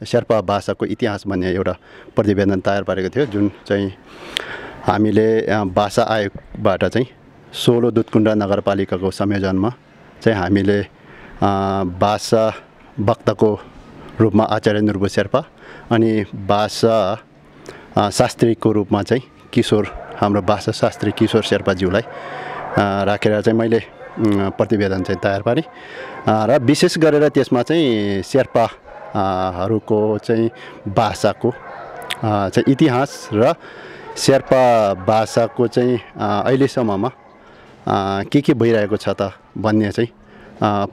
शेर्पा भाषाको इतिहास भन्ने एउटा प्रतिवेदन तयार पारेको थियो, जुन चाहिँ हामीले भाषा आयोगबाट चाहिँ 16 दुधकुण्ड नगरपालिकाको संयोजनमा चाहिँ हामीले भाषा वक्ताको रूपमा आचार्य नुर्बु शेर्पा अनि भाषा शास्त्रीको रूपमा चाहिँ हाम्रो भाषा शास्त्री किशोर शेर्पाज्यूलाई राखेर चाहिँ मैले प्रतिवेदन चाहिँ तयार पारेँ र विशेष गरेर त्यसमा चाहिँ शेर्पाहरूको चाहिँ भाषाको चाहिँ इतिहास र शेर्पा भाषाको चाहिँ अहिलेसम्ममा के भइरहेको छ त भन्ने चाहिँ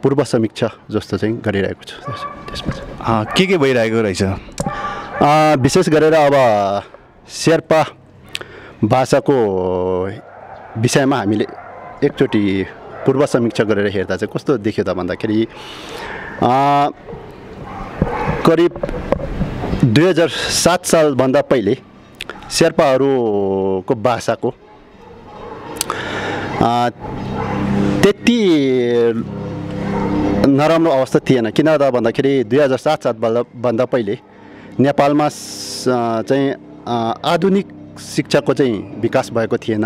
पूर्व समीक्षा जस्तो चाहिँ गरिरहेको छु। त्यसमा के भइरहेको रहेछ विशेष गरेर अब शेर्पा भाषाको विषयमा हामीले एकचोटि पूर्व समीक्षा गरेर हेर्दा चाहिँ कस्तो देखियो त भन्दाखेरि करिब 2007 सालभन्दा पहिले शेर्पाहरूको भाषाको त्यति नराम्रो अवस्था थिएन। किन त भन्दाखेरि 2007 सालभन्दा पहिले नेपालमा चाहिँ आधुनिक शिक्षाको चाहिँ विकास भएको थिएन।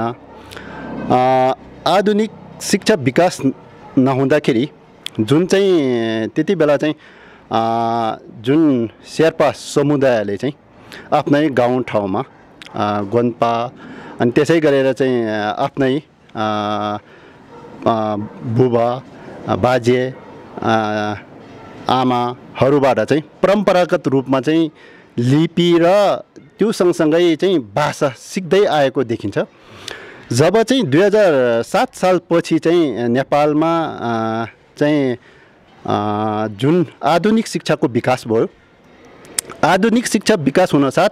आधुनिक शिक्षा विकास नहुँदाखेरि जुन चाहिँ त्यति बेला चाहिँ जुन शेर्पा समुदायले चाहिँ आफ्नै गाउँठाउँमा गोन्पा अनि त्यसै गरेर चाहिँ आफ्नै बुबा बाजे आमाहरूबाट चाहिँ परम्परागत रूपमा चाहिँ लिपि र त्यो सँगसँगै चाहिँ भाषा सिक्दै आएको देखिन्छ। जब चाहिँ 2007 सालपछि चाहिँ नेपालमा चाहिँ जुन आधुनिक शिक्षाको विकास भयो, आधुनिक शिक्षा विकास हुनसाथ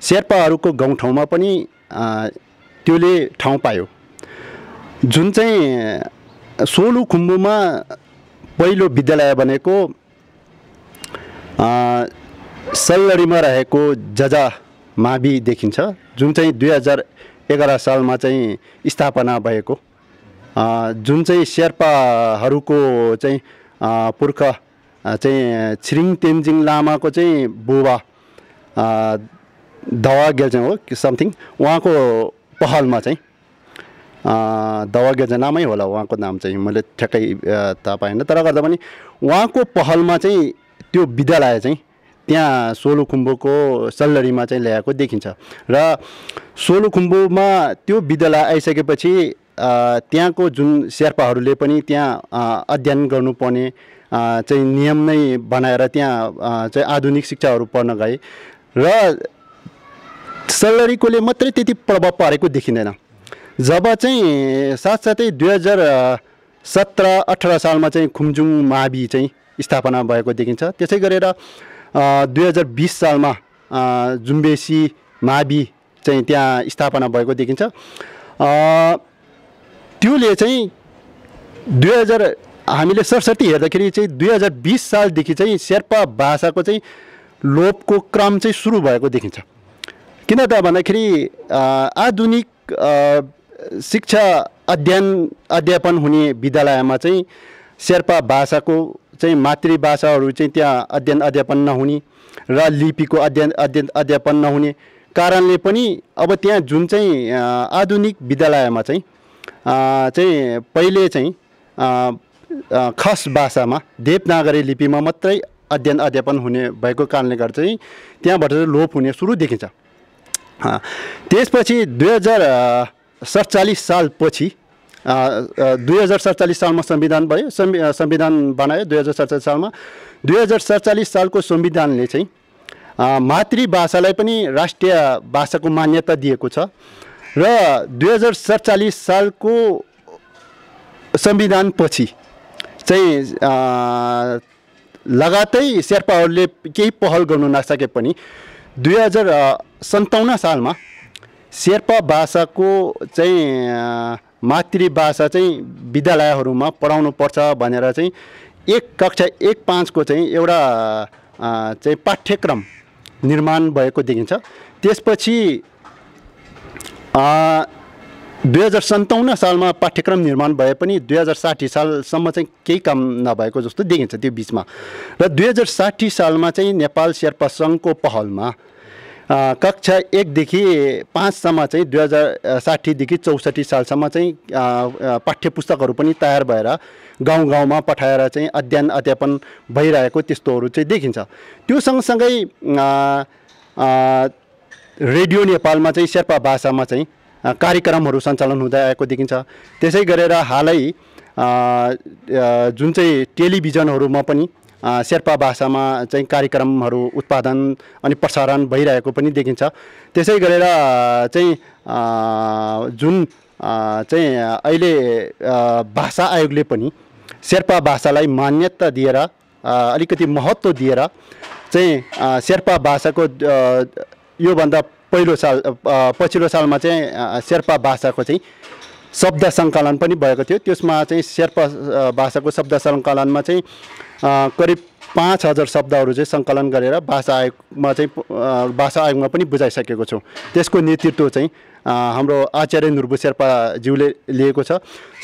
शेर्पाहरूको गाउँठाउँमा पनि त्योले ठाउँ पायो। जुन चाहिँ सोलुखुम्बुमा पहिलो विद्यालय बनेको सल्लरीमा रहेको जजा मावि देखिन्छ, जुन चाहिँ 2011 सालमा चाहिँ स्थापना भएको, जुन चाहिँ शेर्पाहरूको चाहिँ पुर्खा चाहिँ छिरिङ तेन्जिङ लामाको चाहिँ बुबा दवा गेल्जेङ हो कि समथिङ, उहाँको पहलमा चाहिँ दवा गेल्जेङ नामै होला उहाँको नाम चाहिँ, मैले ठ्याक्कै थाहा पाएन, तर गर्दा पनि उहाँको पहलमा चाहिँ त्यो विद्यालय चाहिँ त्यहाँ सोलुखुम्बुको सल्लरीमा चाहिँ ल्याएको देखिन्छ। र सोलुखुम्बुमा त्यो विद्यालय आइसकेपछि त्यहाँको जुन शेर्पाहरूले पनि त्यहाँ अध्ययन गर्नुपर्ने चाहिँ नियम नै बनाएर त्यहाँ चाहिँ आधुनिक शिक्षाहरू पढ्न गए र सल्लरीकोले मात्रै त्यति प्रभाव पारेको देखिँदैन। जब चाहिँ साथसाथै 2017-18 सालमा चाहिँ खुम्जुङ मावि चाहिँ स्थापना भएको देखिन्छ। त्यसै गरेर 2020 सालमा जुम्बेसी मावि चाहिँ त्यहाँ स्थापना भएको देखिन्छ। त्योले चाहिँ हामीले सरसर्ती हेर्दाखेरि चाहिँ 2020 सालदेखि चाहिँ शेर्पा भाषाको चाहिँ लोपको क्रम चाहिँ सुरु भएको देखिन्छ। किन त भन्दाखेरि आधुनिक शिक्षा अध्यापन हुने विद्यालयमा चाहिँ शेर्पा भाषाको चाहिँ मातृभाषाहरू चाहिँ त्यहाँ अध्यापन नहुने र लिपिको अध्यापन नहुने कारणले पनि अब त्यहाँ जुन चाहिँ आधुनिक विद्यालयमा चाहिँ पहिले चाहिँ खस भाषामा देवनागरी लिपिमा मात्रै अध्यापन हुने भएको कारणले गर्दा चाहिँ त्यहाँबाट लोप हुने सुरु देखिन्छ। त्यसपछि 2047 सालपछि 2047 सालमा संविधान भयो, संविधान बनायो 2047 सालमा। 2047 सालको संविधानले चाहिँ मातृभाषालाई पनि राष्ट्रिय भाषाको मान्यता दिएको छ र 2047 सालको संविधानपछि चाहिँ लगातै शेर्पाहरूले केही पहल गर्नु नसके पनि 2057 सालमा शेर्पा भाषाको चाहिँ मातृभाषा चाहिँ विद्यालयहरूमा पढाउनु पर्छ भनेर चाहिँ कक्षा 1-5 को चाहिँ एउटा चाहिँ पाठ्यक्रम निर्माण भएको देखिन्छ। त्यसपछि 2057 सालमा पाठ्यक्रम निर्माण भए पनि 2060 सालसम्म चाहिँ केही काम नभएको जस्तो देखिन्छ त्यो बिचमा। र 2060 सालमा चाहिँ नेपाल शेर्पा सङ्घको पहलमा कक्षा 1 देखि 5 सम्म चाहिँ 2060 देखि 64 सालसम्म चाहिँ पाठ्य पुस्तकहरू पनि तयार भएर गाउँ गाउँमा पठाएर चाहिँ अध्ययन अध्यापन भइरहेको त्यस्तोहरू चाहिँ देखिन्छ। त्यो सँगसँगै रेडियो नेपालमा चाहिँ शेर्पा भाषामा चाहिँ कार्यक्रमहरू सञ्चालन हुँदै आएको देखिन्छ। त्यसै गरेर हालै जुन चाहिँ टेलिभिजनहरूमा पनि शेर्पा भाषामा चाहिँ कार्यक्रमहरू उत्पादन अनि प्रसारण भइरहेको पनि देखिन्छ। त्यसै गरेर चाहिँ जुन चाहिँ अहिले भाषा आयोगले पनि शेर्पा भाषालाई मान्यता दिएर अलिकति महत्त्व दिएर चाहिँ शेर्पा भाषाको योभन्दा पछिल्लो सालमा चाहिँ शेर्पा भाषाको चाहिँ शब्द सङ्कलन पनि भएको थियो। त्यसमा चाहिँ शेर्पा भाषाको शब्द सङ्कलनमा चाहिँ करिब 5000 शब्दहरू चाहिँ सङ्कलन गरेर भाषा आयोगमा पनि बुझाइसकेको छौँ। त्यसको नेतृत्व चाहिँ हाम्रो आचार्य नुर्बु शेर्पाज्यूले लिएको छ।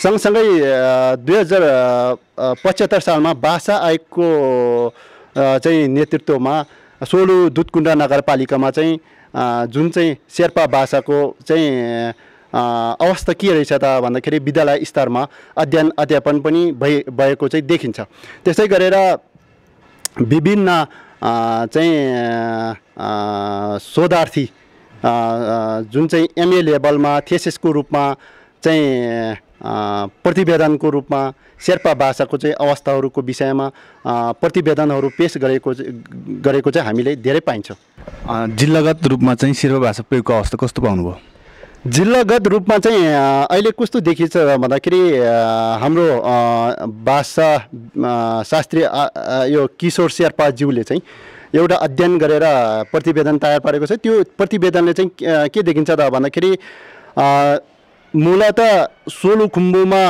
सँगसँगै 2075 सालमा भाषा आयोगको चाहिँ नेतृत्वमा सोलु दुधकुण्ड नगरपालिकामा चाहिँ जुन चाहिँ शेर्पा भाषाको चाहिँ अवस्था के रहेछ त भन्दाखेरि विद्यालय स्तरमा अध्ययन अध्यापन पनि भएको चाहिँ देखिन्छ। त्यसै गरेर विभिन्न चाहिँ शोधार्थी जुन चाहिँ एमए लेभलमा थेसिसको रूपमा चाहिँ प्रतिवेदनको रूपमा शेर्पा भाषाको चाहिँ अवस्थाहरूको विषयमा प्रतिवेदनहरू पेश गरेको चाहिँ हामीले धेरै पाइन्छौँ। जिल्लागत रूपमा चाहिँ शेर्पा भाषा प्रयोगको अवस्था कस्तो पाउनुभयो? जिल्लागत रूपमा चाहिँ अहिले कस्तो देखिन्छ भन्दाखेरि हाम्रो भाषा शास्त्री यो किशोर शेर्पाज्यूले चाहिँ एउटा अध्ययन गरेर प्रतिवेदन तयार पारेको छ। त्यो प्रतिवेदनले चाहिँ के देखिन्छ त भन्दाखेरि मूलत सोलुखुम्बुमा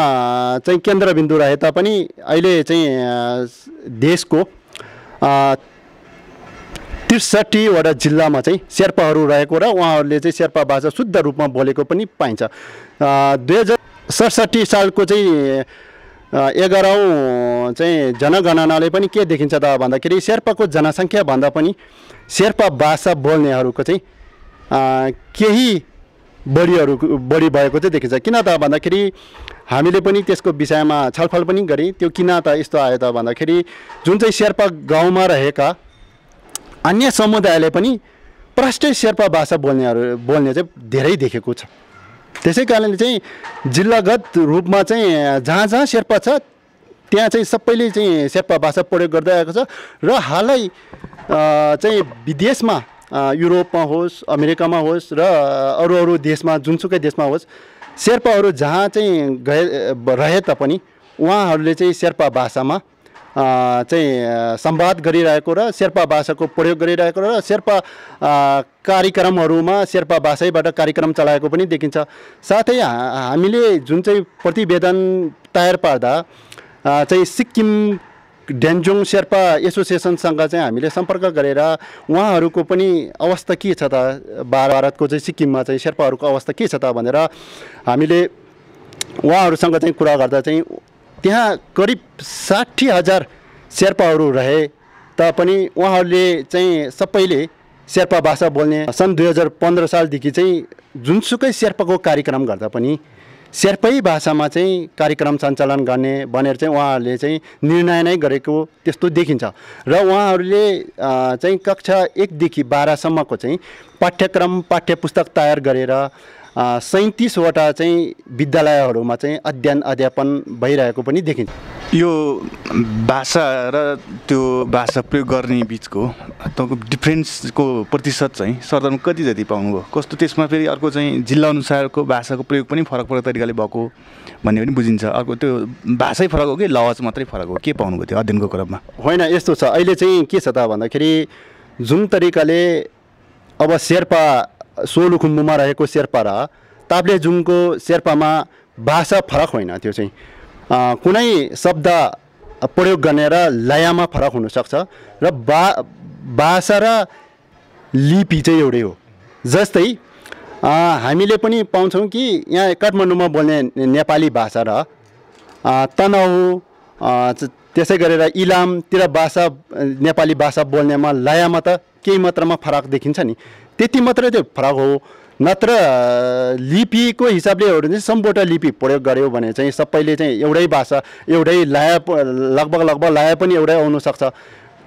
चाहिँ केन्द्रबिन्दु रहे तापनि अहिले चाहिँ देशको 63वटा जिल्लामा चाहिँ शेर्पाहरू रहेको र उहाँहरूले चाहिँ शेर्पा भाषा शुद्ध रूपमा बोलेको पनि पाइन्छ। 2067 सालको चाहिँ 11औं चाहिँ जनगणनाले पनि के देखिन्छ त भन्दाखेरि शेर्पाको जनसङ्ख्या भन्दा पनि शेर्पा भाषा बोल्नेहरूको चाहिँ केही बढी भएको चाहिँ देखिन्छ। किन त भन्दाखेरि हामीले पनि त्यसको विषयमा छलफल पनि गऱ्यौँ। त्यो किन त यस्तो आयो त भन्दाखेरि जुन चाहिँ शेर्पा गाउँमा रहेका अन्य समुदायले पनि प्रष्टै शेर्पा भाषा बोल्ने चाहिँ धेरै देखेको छ। त्यसै कारणले चाहिँ जिल्लागत रूपमा चाहिँ जहाँ जहाँ शेर्पा छ त्यहाँ चाहिँ सबैले चाहिँ शेर्पा भाषा प्रयोग गर्दै आएको छ। र हालै चाहिँ विदेशमा युरोपमा होस् अमेरिकामा होस् र अरू देशमा जुनसुकै देशमा होस् शेर्पाहरू जहाँ चाहिँ रहे तापनि उहाँहरूले चाहिँ शेर्पा भाषामा चाहिँ संवाद गरिरहेको र शेर्पा भाषाको प्रयोग गरिरहेको र शेर्पा कार्यक्रमहरूमा शेर्पा भाषाबाट कार्यक्रम चलाएको पनि देखिन्छ। साथै हामीले जुन चाहिँ प्रतिवेदन तयार पार्दा चाहिँ सिक्किम डेन्जोङ शेर्पा एसोसिएसनसँग चाहिँ हामीले सम्पर्क गरेर उहाँहरूको पनि अवस्था के छ त भारतको चाहिँ सिक्किममा चाहिँ शेर्पाहरूको अवस्था के छ त भनेर हामीले उहाँहरूसँग चाहिँ कुरा गर्दा चाहिँ त्यहाँ करिब 60,000 शेर्पाहरू रहे तापनि उहाँहरूले चाहिँ सबैले शेर्पा भाषा बोल्ने। सन् 2015 सालदेखि चाहिँ जुनसुकै शेर्पाको कार्यक्रम गर्दा पनि शेर्पै भाषामा चाहिँ कार्यक्रम सञ्चालन गर्ने भनेर चाहिँ उहाँहरूले चाहिँ निर्णय नै गरेको त्यस्तो देखिन्छ। र उहाँहरूले चाहिँ कक्षा 1 देखि 12 सम्मको चाहिँ पाठ्य पुस्तक तयार गरेर 37वटा चाहिँ विद्यालयहरूमा चाहिँ अध्ययन अध्यापन भइरहेको पनि देखिन्छ। यो भाषा र त्यो भाषा प्रयोग गर्ने बिचको तपाईँको डिफ्रेन्सको प्रतिशत चाहिँ सरदरमा कति जति पाउनुभयो? कस्तो त्यसमा फेरि अर्को चाहिँ जिल्ला अनुसारको भाषाको प्रयोग पनि फरक तरिकाले भएको भन्ने पनि बुझिन्छ। अर्को त्यो भाषै फरक हो कि लवज मात्रै फरक हो? के पाउनुभयो त्यो अध्ययनको क्रममा? होइन, यस्तो छ। अहिले चाहिँ के छ त भन्दाखेरि जुन तरिकाले अब शेर्पा सोलुखुम्बुमा रहेको शेर्पा र ताप्लेजुङको शेर्पामा भाषा फरक होइन। त्यो चाहिँ कुनै शब्द प्रयोग गर्ने र लयमा फरक हुनसक्छ र भाषा र लिपि चाहिँ एउटै हो। जस्तै हामीले पनि पाउँछौँ कि यहाँ काठमाडौँमा बोल्ने नेपाली भाषा र तनहुँ त्यसै गरेर इलामतिर भाषा नेपाली भाषा बोल्नेमा लयमा त केही मात्रामा फरक देखिन्छ नि, त्यति मात्रै त्यो फरक हो। नत्र लिपिको हिसाबले हो भने सम्बोटा लिपि प्रयोग गर्यो भने चाहिँ सबैले चाहिँ एउटै भाषा एउटै लय लगभग लय पनि एउटै आउन सक्छ।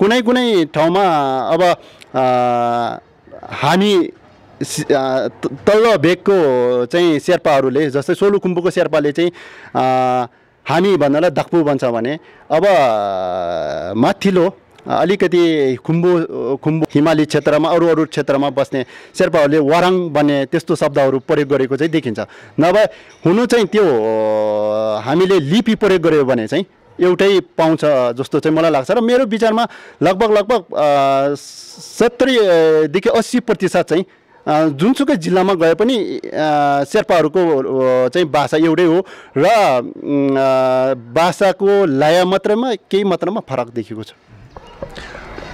कुनै कुनै ठाउँमा अब हामी तल्लो भेगको चाहिँ शेर्पाहरूले जस्तै सोलुखुम्बुको शेर्पाले चाहिँ हामी भन्नलाई दक्पु भन्छ भने अब माथिल्लो अलिकति खुम्बु हिमाली क्षेत्रमा अरू क्षेत्रमा बस्ने शेर्पाहरूले वाराङ भन्ने त्यस्तो शब्दहरू प्रयोग गरेको चाहिँ देखिन्छ। नभए हुनु चाहिँ त्यो हामीले लिपि प्रयोग गर्यो भने चाहिँ एउटै पाउँछ जस्तो चाहिँ मलाई लाग्छ। र मेरो विचारमा लगभग 70 देखि 80% चाहिँ जुनसुकै जिल्लामा गए पनि शेर्पाहरूको चाहिँ भाषा एउटै हो र भाषाको लय मात्रमा केही मात्रामा फरक देखिएको छ।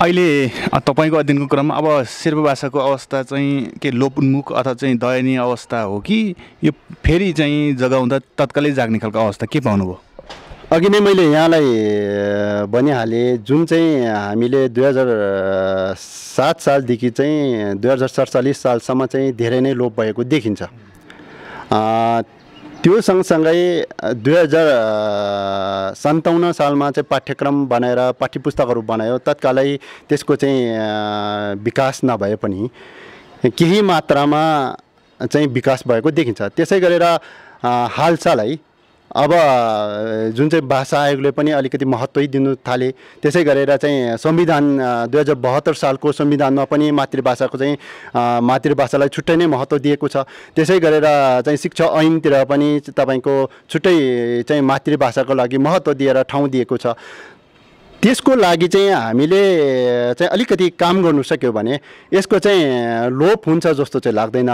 अहिले तपाईँको अध्ययनको क्रममा अब शेर्पा भाषाको अवस्था चाहिँ के लोपोन्मुख अथवा चाहिँ दयनीय अवस्था हो कि यो फेरि चाहिँ जगाउँदा तत्कालै जाग्ने खालको अवस्था के पाउनुभयो? अघि नै मैले यहाँलाई भनिहालेँ, जुन चाहिँ हामीले 2007 सालदेखि चाहिँ 2047 सालसम्म चाहिँ धेरै नै लोप भएको देखिन्छ। त्यो सँगसँगै 2057 सालमा चाहिँ पाठ्यक्रम बनाएर पाठ्यपुस्तकहरू बनायो। तत्कालै त्यसको चाहिँ विकास नभए पनि केही मात्रामा चाहिँ विकास भएको देखिन्छ। त्यसै गरेर हालसालै अब जुन चाहिँ भाषा आयोगले पनि अलिकति महत्त्वै दिनु थाले। त्यसै गरेर चाहिँ संविधान 2072 सालको संविधानमा पनि मातृभाषाको चाहिँ मातृभाषालाई छुट्टै नै महत्त्व दिएको छ। त्यसै गरेर चाहिँ शिक्षा ऐनतिर पनि तपाईँको छुट्टै चाहिँ मातृभाषाको लागि महत्त्व दिएर ठाउँ दिएको छ। त्यसको लागि चाहिँ हामीले चाहिँ अलिकति काम गर्नु सक्यो भने यसको चाहिँ लोप हुन्छ जस्तो चाहिँ लाग्दैन।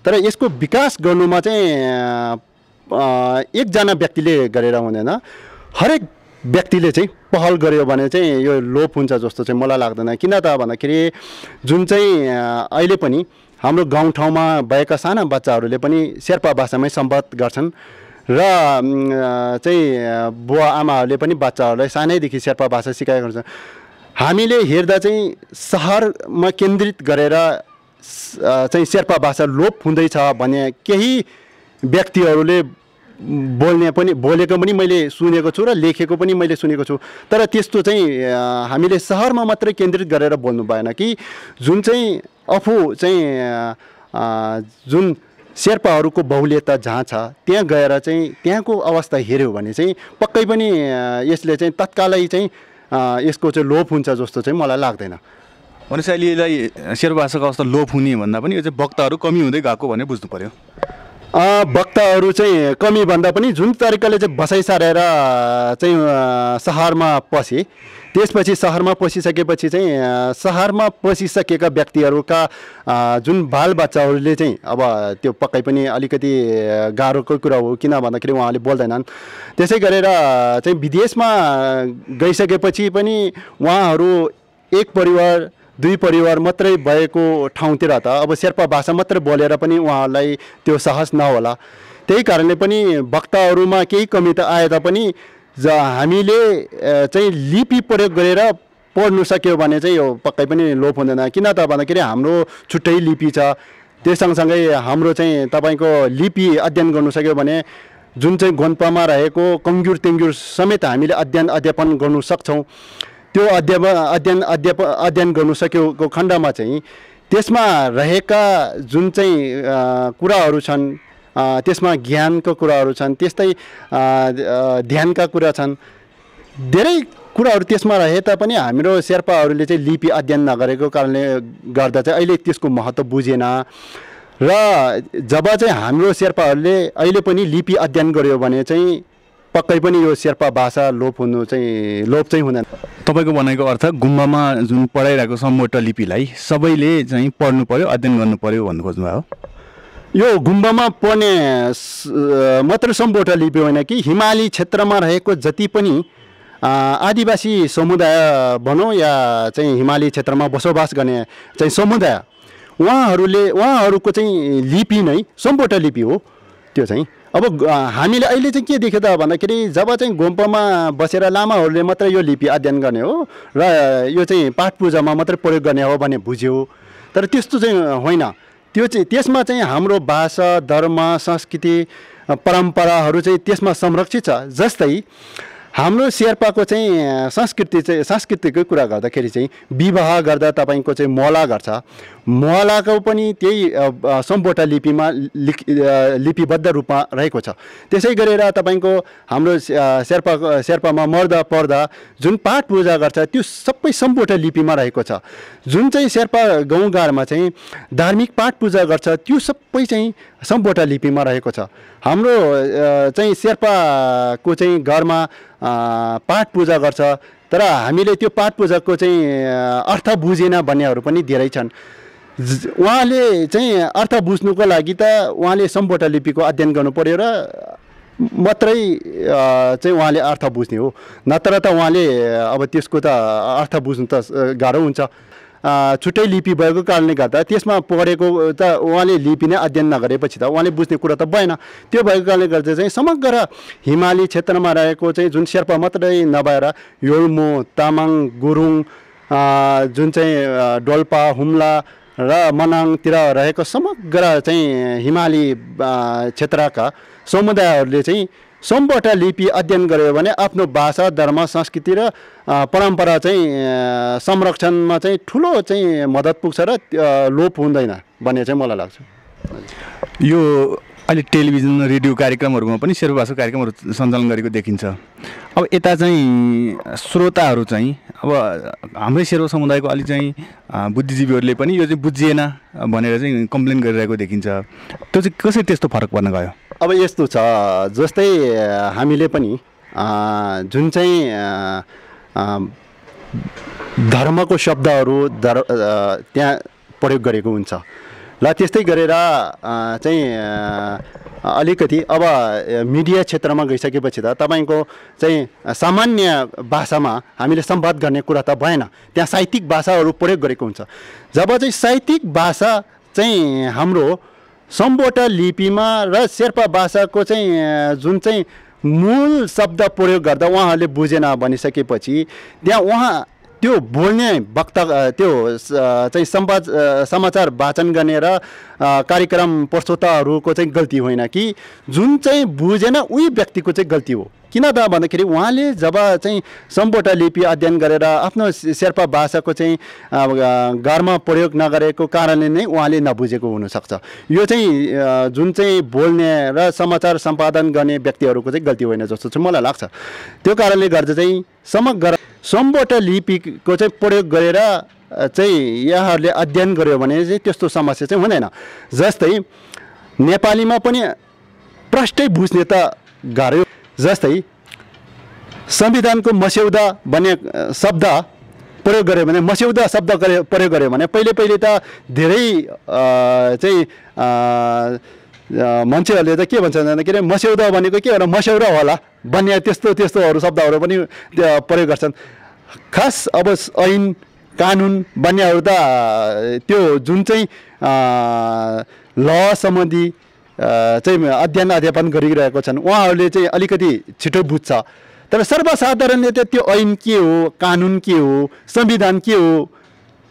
तर यसको विकास गर्नुमा चाहिँ एकजना व्यक्तिले गरेर हुँदैन, हरेक व्यक्तिले चाहिँ पहल गर्यो भने चाहिँ यो लोप हुन्छ जस्तो चाहिँ मलाई लाग्दैन। किन त भन्दाखेरि जुन चाहिँ अहिले पनि हाम्रो गाउँठाउँमा भएका साना बच्चाहरूले पनि शेर्पा भाषामै संवाद गर्छन् र चाहिँ बुवा आमाहरूले पनि बच्चाहरूलाई सानैदेखि शेर्पा भाषा सिकाएको हुन्छ। हामीले हेर्दा चाहिँ सहरमा केन्द्रित गरेर चाहिँ शेर्पा भाषा लोप हुँदैछ भने केही व्यक्तिहरूले बोलेको पनि मैले सुनेको छु र लेखेको पनि मैले सुनेको छु। तर त्यस्तो चाहिँ हामीले सहरमा मात्रै केन्द्रित गरेर बोल्नु भएन कि जुन चाहिँ आफू चाहिँ जुन शेर्पाहरूको बहुल्यता जहाँ छ त्यहाँ गएर चाहिँ त्यहाँको अवस्था हेऱ्यो भने चाहिँ पक्कै पनि यसले चाहिँ तत्कालै चाहिँ यसको चाहिँ लोप हुन्छ जस्तो चाहिँ मलाई लाग्दैन। भनेपछि अहिले यसलाई शेर्पा भाषाको अवस्था लोप हुने भन्दा पनि यो चाहिँ वक्ताहरू कमी हुँदै गएको भनेर बुझ्नु पर्यो। वक्ताहरू चाहिँ कमी भन्दा पनि जुन तरिकाले चाहिँ बसाइ सारेर चाहिँ सहरमा पसे, त्यसपछि सहरमा पसिसकेपछि चाहिँ सहरमा पसिसकेका व्यक्तिहरूका जुन बालबच्चाहरूले चाहिँ अब त्यो पक्कै पनि अलिकति गाह्रोको कुरा हो। किन भन्दाखेरि उहाँले बोल्दैनन्। त्यसै गरेर चाहिँ विदेशमा गइसकेपछि पनि उहाँहरू एक परिवार दुई परिवार मात्रै भएको ठाउँतिर त अब शेर्पा भाषा मात्रै बोलेर पनि उहाँहरूलाई त्यो सहज नहोला। त्यही कारणले पनि वक्ताहरूमा केही कमी त आए तापनि हामीले चाहिँ लिपि प्रयोग गरेर पढ्नु सक्यो भने चाहिँ यो पक्कै पनि लोप हुँदैन। किन त भन्दाखेरि हाम्रो छुट्टै लिपि छ। त्यस सँगसँगै हाम्रो चाहिँ तपाईँको लिपि अध्ययन गर्नु सक्यो भने जुन चाहिँ गोन्पामा रहेको कङ्ग्युर तेङ्ग्युर समेत हामीले अध्ययन गर्नु सक्छौँ। त्यो अध्ययन गर्नु सकेको खण्डमा चाहिँ त्यसमा रहेका जुन चाहिँ कुराहरू छन्, त्यसमा ज्ञानका कुराहरू छन्, त्यस्तै ध्यानका कुरा छन्, धेरै कुराहरू त्यसमा रहे तापनि हाम्रो शेर्पाहरूले चाहिँ लिपि अध्ययन नगरेको कारणले गर्दा चाहिँ अहिले त्यसको महत्त्व बुझेन। र जब चाहिँ हाम्रो शेर्पाहरूले अहिले पनि लिपि अध्ययन गर्यो भने चाहिँ पक्कै पनि यो शेर्पा भाषा लोप चाहिँ हुँदैन। तपाईँको भनाइको अर्थ गुम्बामा जुन पढाइरहेको सम्बोटा लिपिलाई सबैले चाहिँ पढ्नु पर्यो, अध्ययन गर्नु पर्यो भन्नु खोज्नुभयो? यो गुम्बामा पढ्ने मात्र सम्बोटा लिपि होइन कि हिमाली क्षेत्रमा रहेको जति पनि आदिवासी समुदाय भनौँ या चाहिँ हिमाली क्षेत्रमा बसोबास गर्ने चाहिँ समुदाय उहाँहरूको चाहिँ लिपि नै सम्पोटा लिपि हो त्यो चाहिँ। अब हामीले अहिले चाहिँ के देख्यो त भन्दाखेरि जब चाहिँ गोम्पामा बसेर लामाहरूले मात्रै यो लिपि अध्ययन गर्ने हो र यो चाहिँ पाठ पूजामा मात्रै प्रयोग गर्ने हो भन्ने बुझ्यो। तर त्यस्तो चाहिँ होइन। त्यो चाहिँ त्यसमा चाहिँ हाम्रो भाषा, धर्म, संस्कृति, परम्पराहरू चाहिँ त्यसमा संरक्षित छ। जस्तै हाम्रो शेर्पाको चाहिँ संस्कृतिकै कुरा गर्दाखेरि चाहिँ विवाह गर्दा तपाईँको चाहिँ मोला गर्छ। मोलाको पनि त्यही सम्पोटा लिपिमा लिपिबद्ध रूपमा रहेको छ। त्यसै गरेर तपाईँको हाम्रो शेर्पामा मर्दा पर्दा जुन पाठ पूजा गर्छ त्यो सबै सम्पोटा लिपिमा रहेको छ। जुन चाहिँ शेर्पा गाउँघरमा चाहिँ धार्मिक पाठ पूजा गर्छ त्यो सबै चाहिँ सम्पोटा लिपिमा रहेको छ। हाम्रो चाहिँ शेर्पाको चाहिँ घरमा पाठ पूजा गर्छ तर हामीले त्यो पाठ पूजाको चाहिँ अर्थ बुझेन भन्नेहरू पनि धेरै छन्। उहाँले चाहिँ अर्थ बुझ्नुको लागि त उहाँले सम्पोटा लिपिको अध्ययन गर्नु पर्यो र मात्रै चाहिँ उहाँले अर्थ बुझ्ने हो, नत्र त उहाँले अब त्यसको त अर्थ बुझ्नु त गाह्रो हुन्छ। छुट्टै लिपि भएको कारणले गर्दा त्यसमा पढेको त उहाँले लिपि नै अध्ययन नगरेपछि त उहाँले बुझ्ने कुरा त भएन। त्यो भएको कारणले गर्दा चाहिँ समग्र हिमाली क्षेत्रमा रहेको चाहिँ जुन शेर्पा मात्रै नभएर योल्मो, तामाङ, गुरुङ, जुन चाहिँ डोल्पा, हुम्ला र मनाङतिर रहेको समग्र चाहिँ हिमाली क्षेत्रका समुदायहरूले चाहिँ सम्पोटा लिपि अध्ययन गर्यो भने आफ्नो भाषा, धर्म, संस्कृति र परम्परा चाहिँ संरक्षणमा चाहिँ ठुलो चाहिँ मद्दत पुग्छ र लोप हुँदैन भन्ने चाहिँ मलाई लाग्छ। यो अहिले टेलिभिजन, रेडियो कार्यक्रमहरूमा पनि शेर्पा भाषाको कार्यक्रमहरू सञ्चालन गरेको देखिन्छ। अब यता चाहिँ श्रोताहरू चाहिँ अब हाम्रै शेर्पा समुदायको अलि चाहिँ बुद्धिजीवीहरूले पनि यो चाहिँ बुझिएन भनेर चाहिँ कम्प्लेन गरिरहेको देखिन्छ। त्यो चाहिँ कसरी त्यस्तो फरक पर्न गयो? अब यस्तो छ, जस्तै हामीले पनि जुन चाहिँ धर्मको शब्दहरू त्यहाँ प्रयोग गरेको हुन्छ ल, त्यस्तै गरेर चाहिँ अलिकति अब मिडिया क्षेत्रमा गइसकेपछि त तपाईँको चाहिँ सामान्य भाषामा हामीले संवाद गर्ने कुरा त भएन, त्यहाँ साहित्यिक भाषाहरू प्रयोग गरेको हुन्छ। जब चाहिँ साहित्यिक भाषा चाहिँ हाम्रो सम्पोटा लिपिमा र शेर्पा भाषाको चाहिँ जुन चाहिँ मूल शब्द प्रयोग गर्दा उहाँहरूले बुझेन भनिसकेपछि त्यहाँ उहाँ त्यो बोल्ने वक्ता त्यो चाहिँ समाचार वाचन गर्ने र कार्यक्रम प्रस्तुताहरूको चाहिँ गल्ती होइन कि जुन चाहिँ बुझेन उही व्यक्तिको चाहिँ गल्ती हो। किन त भन्दाखेरि उहाँले जब चाहिँ सम्पोटा लिपि अध्ययन गरेर आफ्नो शेर्पा भाषाको चाहिँ घरमा प्रयोग नगरेको कारणले नै उहाँले नबुझेको हुनसक्छ। यो चाहिँ जुन चाहिँ बोल्ने र समाचार सम्पादन गर्ने व्यक्तिहरूको चाहिँ गल्ती होइन जस्तो चाहिँ मलाई लाग्छ। त्यो कारणले गर्दा चाहिँ समग्र सम्पोटा लिपिको चाहिँ प्रयोग गरेर चाहिँ यहाँहरूले अध्ययन गर्यो भने चाहिँ त्यस्तो समस्या चाहिँ हुँदैन। जस्तै नेपालीमा पनि प्रष्टै बुझ्ने त गाह्रो। जस्तै संविधानको मस्यौदा भन्ने शब्द प्रयोग गर्यो भने, मस्यौदा शब्द प्रयोग गर्यो भने पहिले त धेरै चाहिँ मान्छेहरूले त के भन्छ भन्दाखेरि मस्यौदा भनेको के एउटा मस्यौरा होला भन्ने त्यस्तोहरू शब्दहरू पनि प्रयोग गर्छन्। खास अब ऐन कानुन भन्नेहरू त त्यो जुन चाहिँ ल सम्बन्धी चाहिँ अध्ययन अध्यापन गरिरहेको छन् उहाँहरूले चाहिँ अलिकति छिटो बुझ्छ। तर सर्वसाधारणले त त्यो ऐन के हो, कानुन के हो, संविधान के हो,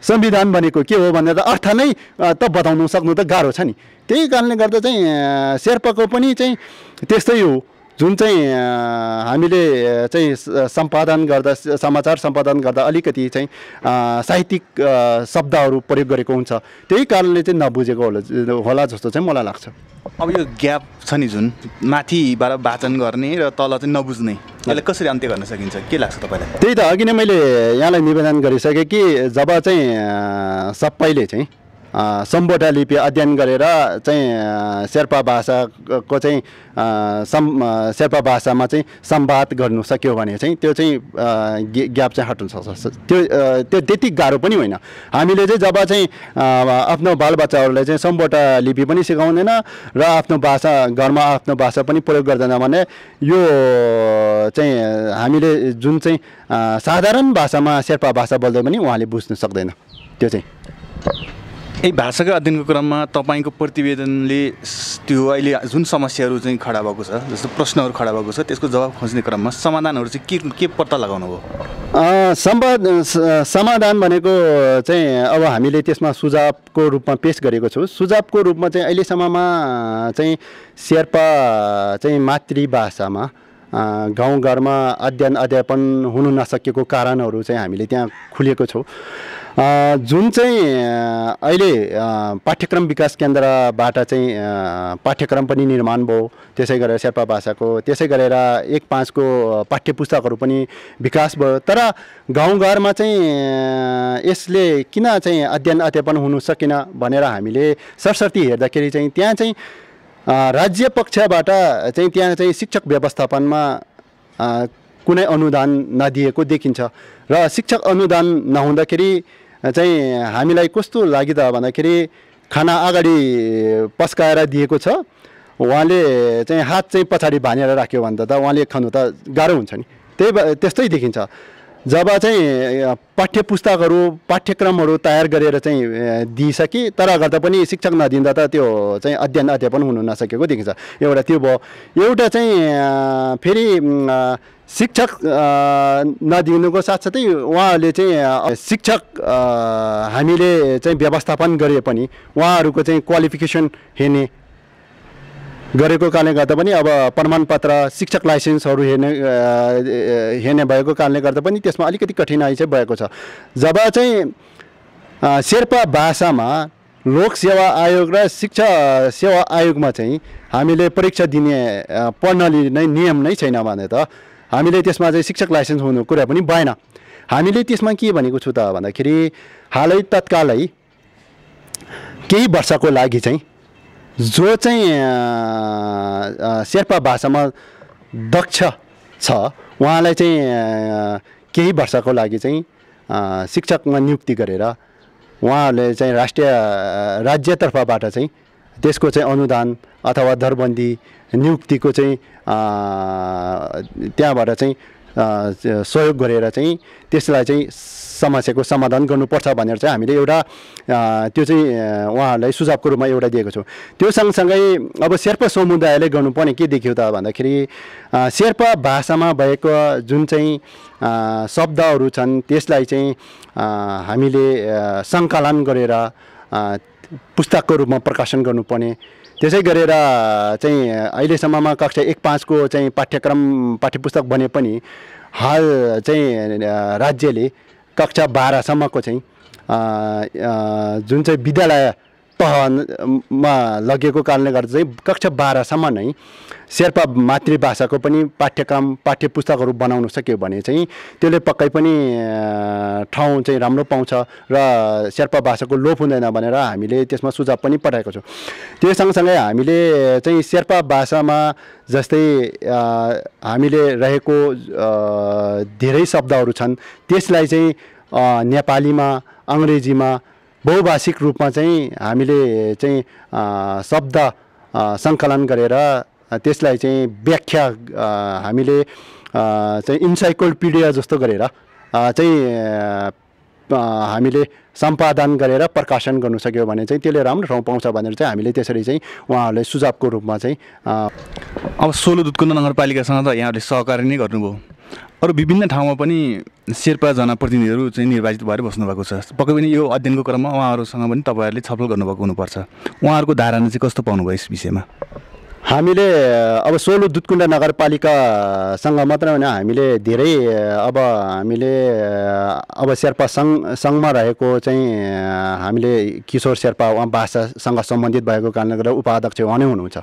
संविधान भनेको के हो भनेर अर्थ नै त बताउनु सक्नु त गाह्रो छ नि। त्यही कारणले गर्दा चाहिँ शेर्पाको पनि चाहिँ त्यस्तै हो। जुन चाहिँ हामीले चाहिँ सम्पादन गर्दा, समाचार सम्पादन गर्दा अलिकति चाहिँ साहित्यिक शब्दहरू प्रयोग गरेको हुन्छ, त्यही कारणले चाहिँ नबुझेको होला जस्तो चाहिँ मलाई लाग्छ। अब यो ग्याप छ नि जुन माथिबाट वाचन गर्ने र तल चाहिँ नबुझ्ने, यसलाई कसरी अन्त्य गर्न सकिन्छ, के लाग्छ तपाईँलाई? त्यही त अघि नै मैले यहाँलाई निवेदन गरिसकेँ कि जब चाहिँ सबैले चाहिँ सम्पोटा लिपि अध्ययन गरेर चाहिँ शेर्पा भाषाको चाहिँ शेर्पा भाषामा चाहिँ संवाद गर्नु सक्यो भने चाहिँ त्यो चाहिँ ग्याप चाहिँ हट्न सक्छ। त्यो त्यति गाह्रो पनि होइन। हामीले चाहिँ जब चाहिँ आफ्नो बालबच्चाहरूलाई चाहिँ सम्पोटा लिपि पनि सिकाउँदैन र आफ्नो भाषा घरमा आफ्नो भाषा पनि प्रयोग गर्दैन भने यो चाहिँ हामीले जुन चाहिँ साधारण भाषामा शेर्पा भाषा बोल्दै पनि उहाँले बुझ्नु सक्दैन। त्यो चाहिँ यही भाषाको अध्ययनको क्रममा तपाईँको प्रतिवेदनले त्यो अहिले जुन समस्याहरू चाहिँ खडा भएको छ, जस्तो प्रश्नहरू खडा भएको छ, त्यसको जवाब खोज्ने क्रममा समाधानहरू चाहिँ के पत्ता लगाउनु भयो? समाधान भनेको चाहिँ अब हामीले त्यसमा सुझावको रूपमा पेश गरेको छौँ। सुझावको रूपमा चाहिँ अहिलेसम्ममा चाहिँ शेर्पा चाहिँ मातृभाषामा गाउँघरमा अध्ययन अध्यापन हुन नसकेको कारणहरू चाहिँ हामीले त्यहाँ खुलेको छौँ। जुन चाहिँ अहिले पाठ्यक्रम विकास केन्द्रबाट चाहिँ पाठ्यक्रम पनि निर्माण भयो, त्यसै गरेर शेर्पा भाषाको, त्यसै गरेर 1-5 को पाठ्यपुस्तकहरू पनि विकास भयो। तर गाउँघरमा चाहिँ यसले किन चाहिँ अध्ययन अध्यापन हुन सकेन भनेर हामीले सरसर्ती हेर्दाखेरि चाहिँ त्यहाँ चाहिँ राज्य पक्षबाट चाहिँ त्यहाँ चाहिँ शिक्षक व्यवस्थापनमा कुनै अनुदान नदिएको देखिन्छ र शिक्षक अनुदान नहुँदाखेरि चाहिँ हामीलाई कस्तो लाग्यो त भन्दाखेरि खाना अगाडि पस्काएर दिएको छ, उहाँले चाहिँ हात चाहिँ पछाडि भानेर राख्यो भने त उहाँले खानु त गाह्रो हुन्छ नि। त्यस्तै देखिन्छ। जब चाहिँ पाठ्यपुस्तकहरू पाठ्यक्रमहरू तयार गरेर चाहिँ दिइसके तर गर्दा पनि शिक्षक नदिँदा त त्यो चाहिँ अध्ययन अध्यापन हुन नसकेको देखिन्छ। एउटा त्यो भयो। एउटा चाहिँ फेरि शिक्षक नदिनुको साथसाथै उहाँहरूले चाहिँ शिक्षक हामीले चाहिँ व्यवस्थापन गरे पनि उहाँहरूको चाहिँ क्वालिफिकेसन हेर्ने गरेको कारणले गर्दा पनि अब प्रमाणपत्र शिक्षक लाइसेन्सहरू हेर्ने भएको कारणले गर्दा पनि त्यसमा अलिकति कठिनाइ चाहिँ भएको छ। जब चाहिँ शेर्पा भाषामा लोक सेवा आयोग र शिक्षा सेवा आयोगमा चाहिँ हामीले परीक्षा दिने प्रणाली नै नियम नै छैन भने त हामीले त्यसमा चाहिँ शिक्षक लाइसेन्स हुनु कुरा पनि भएन। हामीले त्यसमा के भनेको छु त भन्दाखेरि हालै तत्कालै केही वर्षको लागि चाहिँ जो चाहिँ शेर्पा भाषामा दक्ष छ उहाँलाई चाहिँ केही वर्षको लागि चाहिँ शिक्षकमा नियुक्ति गरेर उहाँहरूले चाहिँ राज्यतर्फबाट चाहिँ त्यसको चाहिँ अनुदान अथवा दरबन्दी नियुक्तिको चाहिँ त्यहाँबाट चाहिँ सहयोग गरेर चाहिँ त्यसलाई चाहिँ समस्याको समाधान गर्नुपर्छ भनेर चाहिँ हामीले एउटा त्यो चाहिँ उहाँहरूलाई सुझावको रूपमा एउटा दिएको छौँ। त्यो सँगसँगै अब शेर्पा समुदायले गर्नुपर्ने के देख्यो त भन्दाखेरि शेर्पा भाषामा भएको जुन चाहिँ शब्दहरू छन् त्यसलाई चाहिँ हामीले सङ्कलन गरेर पुस्तकको रूपमा प्रकाशन गर्नुपर्ने। त्यसै गरेर चाहिँ अहिलेसम्ममा कक्षा 1-5 को चाहिँ पाठ्यपुस्तक बने पनि हाल चाहिँ राज्यले कक्षा 12 सम्मको चाहिँ जुन चाहिँ विद्यालय तहमा लगेको कारणले गर्दा चाहिँ कक्षा 12 सम्म नै शेर्पा मातृभाषाको पनि पाठ्यपुस्तकहरू बनाउन सक्यो भने चाहिँ त्यसले पक्कै पनि ठाउँ चाहिँ राम्रो पाउँछ र शेर्पा भाषाको लोप हुँदैन भनेर हामीले त्यसमा सुझाव पनि पठाएको छौँ। त्यो सँगसँगै हामीले चाहिँ शेर्पा भाषामा जस्तै हामीले रहेको धेरै शब्दहरू छन् त्यसलाई चाहिँ नेपालीमा अङ्ग्रेजीमा बहुभाषिक रूपमा चाहिँ हामीले चाहिँ शब्द सङ्कलन गरेर त्यसलाई चाहिँ व्याख्या हामीले चाहिँ इन्साइक्लोपिडिया जस्तो गरेर चाहिँ हामीले सम्पादन गरेर प्रकाशन गर्नु सक्यो भने चाहिँ त्यसले राम्रो ठाउँ पाउँछ भनेर चाहिँ हामीले त्यसरी चाहिँ उहाँहरूलाई सुझावको रूपमा चाहिँ अब 16 दुधकुन्द नगरपालिकासँग त यहाँहरूले सहकारी नै गर्नुभयो। अरू विभिन्न ठाउँमा पनि शेर्पा जनप्रतिनिधिहरू चाहिँ निर्वाचित भएर बस्नुभएको छ। पक्कै पनि यो अध्ययनको क्रममा उहाँहरूसँग पनि तपाईँहरूले छलफल गर्नुभएको हुनुपर्छ। उहाँहरूको धारणा चाहिँ कस्तो पाउनुभयो यस विषयमा? हामीले अब 16 दुधकुन्ड नगरपालिकासँग मात्र होइन हामीले धेरै अब शेर्पा सङ्घमा रहेको चाहिँ हामीले किशोर शेर्पा उहाँ भाषासँग सम्बन्धित भएको कारणले गर्दा उपाध्यक्ष उहाँ नै हुनुहुन्छ।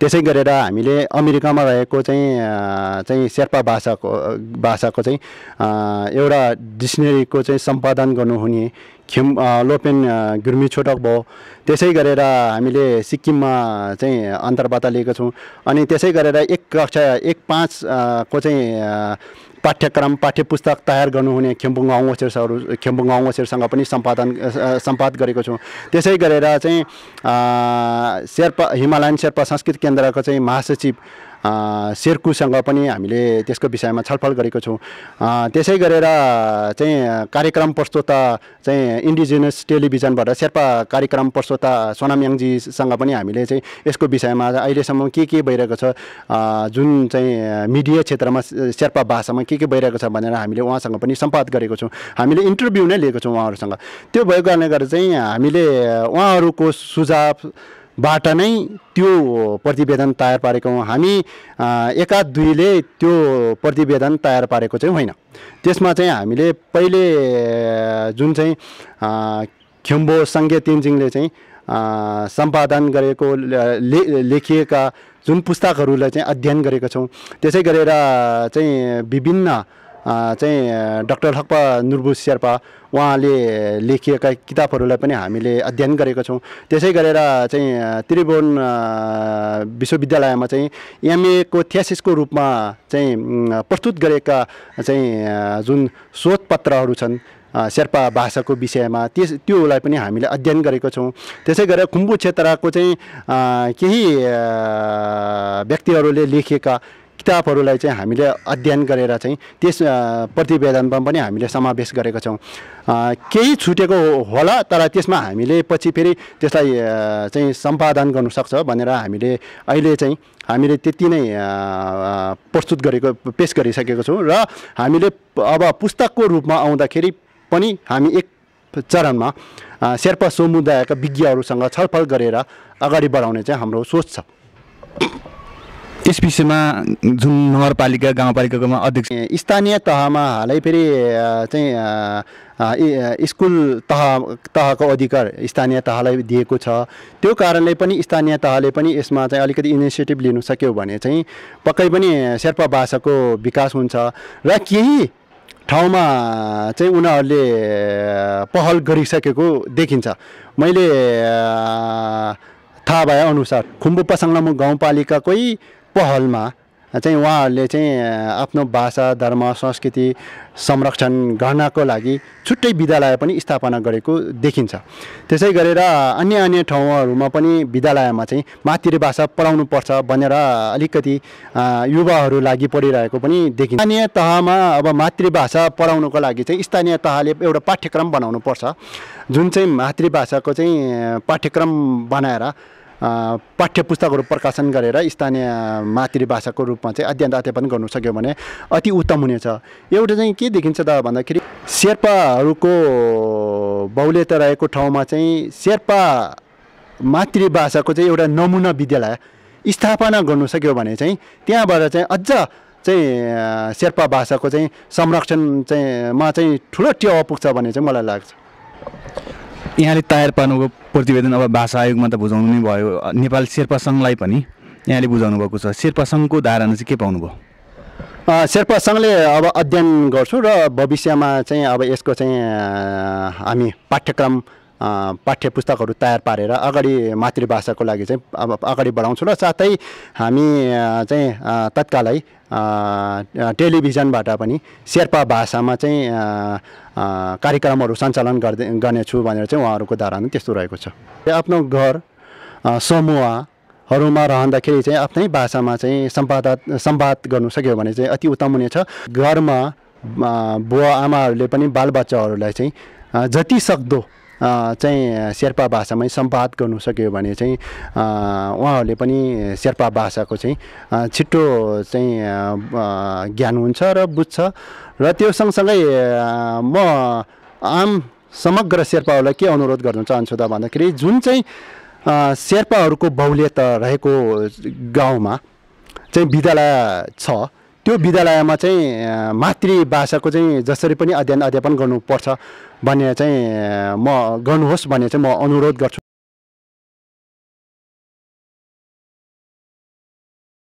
त्यसै गरेर हामीले अमेरिकामा रहेको चाहिँ शेर्पा भाषाको चाहिँ एउटा डिक्सनेरीको चाहिँ सम्पादन गर्नुहुने लोपेन गुर्मी छोटक भयो। त्यसै गरेर हामीले सिक्किममा चाहिँ अन्तर्वार्ता लिएको छौँ। अनि त्यसै गरेर 1 कक्षा 1-5 को चाहिँ पाठ्यपुस्तक तयार गर्नुहुने खेम्बुङ अङ्गोसेरसँग पनि सम्पाद गरेको छौँ। त्यसै गरेर चाहिँ हिमालयन शेर्पा संस्कृत केन्द्रको चाहिँ महासचिव शेर्कुसँग पनि हामीले त्यसको विषयमा छलफल गरेको छौँ। त्यसै गरेर चाहिँ कार्यक्रम प्रस्तोता चाहिँ इन्डिजिनस टेलिभिजनबाट शेर्पा कार्यक्रम प्रस्तोता सोनाम याङजीसँग पनि हामीले चाहिँ यसको विषयमा अहिलेसम्म के भइरहेको छ, जुन चाहिँ मिडिया क्षेत्रमा शेर्पा भाषामा के भइरहेको छ भनेर हामीले उहाँसँग पनि सम्वाद गरेको छौँ। हामीले इन्टरभ्यू नै लिएको छौँ उहाँहरूसँग। त्यो भएको कारणले गर्दा चाहिँ हामीले उहाँहरूको सुझावबाट नै त्यो प्रतिवेदन तयार पारेको हौँ। हामी एकाध दुईले त्यो प्रतिवेदन तयार पारेको चाहिँ होइन। त्यसमा चाहिँ हामीले पहिले जुन चाहिँ खिम्बो सङ्गे तेन्जिङले चाहिँ सम्पादन गरेको लेखिएका जुन पुस्तकहरूलाई चाहिँ अध्ययन गरेका छौँ। त्यसै गरेर चाहिँ विभिन्न चाहिँ डाक्टर हक्पा नुर्बु शेर्पा उहाँले लेखिएका किताबहरूलाई पनि हामीले अध्ययन गरेका छौँ। त्यसै गरेर चाहिँ त्रिभुवन विश्वविद्यालयमा चाहिँ एमएको थ्यासिसको रूपमा चाहिँ प्रस्तुत गरेका चाहिँ जुन शोधपत्रहरू छन् शेर्पा भाषाको विषयमा त्योलाई पनि हामीले अध्ययन गरेका छौँ। त्यसै गरेर खुम्बु क्षेत्रको चाहिँ केही व्यक्तिहरूले लेखेका किताबहरूलाई चाहिँ हामीले अध्ययन गरेर चाहिँ त्यस प्रतिवेदनमा पनि हामीले समावेश गरेका छौँ। केही छुटेको होला, तर त्यसमा हामीले पछि फेरि त्यसलाई चाहिँ सम्पादन गर्नु सक्छ भनेर हामीले अहिले चाहिँ हामीले त्यति नै पेश गरिसकेको छौँ। र हामीले अब पुस्तकको रूपमा आउँदाखेरि पनि हामी एक चरणमा शेर्पा समुदायका विज्ञहरूसँग छलफल गरेर अगाडि बढाउने चाहिँ हाम्रो सोच छ। यस विषयमा जुन नगरपालिका गाउँपालिकामा अध्यक्ष स्थानीय तहमा हालै फेरि चाहिँ स्कुल तहको अधिकार स्थानीय तहलाई दिएको छ। त्यो कारणले पनि स्थानीय तहले पनि यसमा चाहिँ अलिकति इनिसिएटिभ लिनु सक्यो भने चाहिँ पक्कै पनि शेर्पा भाषाको विकास हुन्छ। र केही ठाउँमा चाहिँ उनीहरूले पहल गरिसकेको देखिन्छ। मैले थाहा भए अनुसार खुम्बु पसङलामु गाउँपालिकाकै पहलमा चाहिँ उहाँहरूले चाहिँ आफ्नो भाषा धर्म संस्कृति संरक्षण गर्नको लागि छुट्टै विद्यालय पनि स्थापना गरेको देखिन्छ। त्यसै गरेर अन्य ठाउँहरूमा पनि विद्यालयमा चाहिँ मातृभाषा पढाउनुपर्छ भनेर अलिकति युवाहरू लागि पढिरहेको पनि देखिन्छ। स्थानीय तहमा अब मातृभाषा पढाउनुको लागि चाहिँ स्थानीय तहले एउटा पाठ्यक्रम बनाउनुपर्छ, जुन चाहिँ मातृभाषाको चाहिँ पाठ्यक्रम बनाएर पाठ्य पुस्तकहरू प्रकाशन गरेर स्थानीय मातृभाषाको रूपमा चाहिँ अध्ययन गर्नु सक्यो भने अति उत्तम हुनेछ। एउटा चाहिँ के देखिन्छ त भन्दाखेरि शेर्पाहरूको बहुल्यता रहेको ठाउँमा चाहिँ शेर्पा मातृभाषाको चाहिँ एउटा नमुना विद्यालय स्थापना गर्नु सक्यो भने चाहिँ त्यहाँबाट चाहिँ अझ चाहिँ शेर्पा भाषाको चाहिँ संरक्षण चाहिँमा चाहिँ ठुलो टेवा पुग्छ भन्ने चाहिँ मलाई लाग्छ। यहाँले तयार पार्नुको प्रतिवेदन अब भाषा आयोगमा त बुझाउनु नै भयो, नेपाल शेर्पा सङ्घलाई पनि यहाँले बुझाउनु भएको छ। शेर्पा सङ्घको धारणा चाहिँ के पाउनुभयो? शेर्पा सङ्घले अब अध्ययन गर्छु र भविष्यमा चाहिँ अब यसको चाहिँ हामी पाठ्यक्रम पाठ्य पुस्तकहरू तयार पारेर अगाडि मातृभाषाको लागि चाहिँ अब अगाडि बढाउँछौँ। र साथै हामी चाहिँ तत्कालै टेलिभिजनबाट पनि शेर्पा भाषामा चाहिँ कार्यक्रमहरू सञ्चालन गर्नेछु भनेर चाहिँ उहाँहरूको धारणा त्यस्तो रहेको छ। आफ्नो घर समूहहरूमा रहँदाखेरि चाहिँ आफ्नै भाषामा चाहिँ सम्वाद गर्नु सक्यो भने चाहिँ अति उत्तम हुनेछ। घरमा बुवा आमाहरूले पनि बालबच्चाहरूलाई चाहिँ जति सक्दो चाहिँ शेर्पा भाषामै सम्वाद गर्नु सक्यो भने चाहिँ उहाँहरूले पनि शेर्पा भाषाको चाहिँ छिट्टो चाहिँ ज्ञान हुन्छ र बुझ्छ। र त्यो सँगसँगै म आम समग्र शेर्पाहरूलाई के अनुरोध गर्न चाहन्छु त भन्दाखेरि जुन चाहिँ शेर्पाहरूको बहुल्यता रहेको गाउँमा चाहिँ विद्यालय छ, त्यो विद्यालयमा चाहिँ मातृभाषाको चाहिँ जसरी पनि अध्ययन गर्नुपर्छ भन्ने चाहिँ म गर्नुहोस् भन्ने चाहिँ म अनुरोध गर्छु।